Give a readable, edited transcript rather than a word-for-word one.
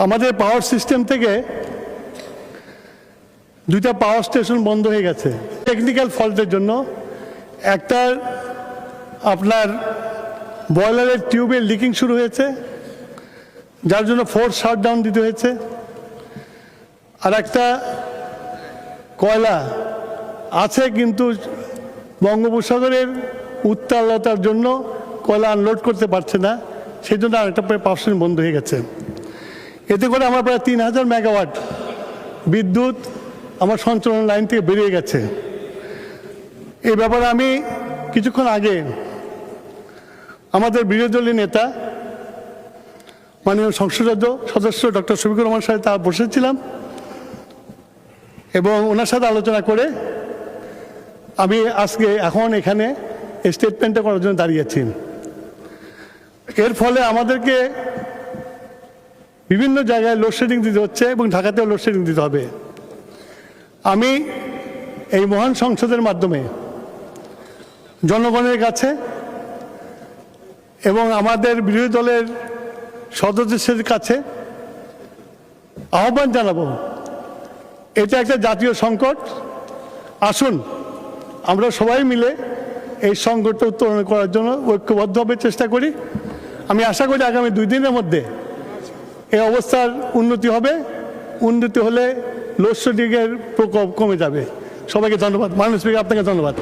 আমাদের power system থেকে দুইটা পাওয়ার স্টেশন বন্ধ হয়ে গেছে টেকনিক্যাল ফল্টের জন্য। একটা আপনার বয়লারের টিউবের লিকিং শুরু হয়েছে, যার জন্য ফোর্স শাটডাউন দিতে হয়েছে। আর একটা কয়লা আছে কিন্তু বঙ্গোপসাগরের উত্তালতার জন্য কয়লা আনলোড করতে পারছে না, সেই জন্য আরেকটা পাওয়ার স্টেশন বন্ধ হয়ে গেছে। এতে করে আমার প্রায় 3000 মেগাওয়াট বিদ্যুৎ আমার সঞ্চালন লাইন থেকে বেরিয়ে গেছে। এই ব্যাপারে আমি কিছুক্ষণ আগে আমাদের বিরোধী দলীয় নেতা মাননীয় সংসদ সদস্য ডক্টর শফিকুর রহমান সাহেব তা বসেছিলাম এবং ওনার সাথে আলোচনা করে আমি আজকে এখন এখানে স্টেটমেন্টটা করার জন্য দাঁড়িয়েছি। এর ফলে আমাদেরকে বিভিন্ন জায়গায় লোডশেডিং দিতে হচ্ছে এবং ঢাকাতেও লোডশেডিং দিতে হবে। আমি এই মহান সংসদের মাধ্যমে জনগণের কাছে এবং আমাদের বিরোধী দলের সদস্যদের কাছে আহ্বান জানাবো, এটা একটা জাতীয় সংকট। আসুন আমরা সবাই মিলে এই সংকটটা উত্তরণ করার জন্য ঐক্যবদ্ধভাবে চেষ্টা করি। আমি আশা করি আগামী 2 দিনের মধ্যে এই অবস্থার উন্নতি হবে। উন্নতি হলে লোডশেডিংয়ের প্রকোপ কমে যাবে। সবাইকে ধন্যবাদ। মাননীয় স্পিকার, আপনাকে ধন্যবাদ।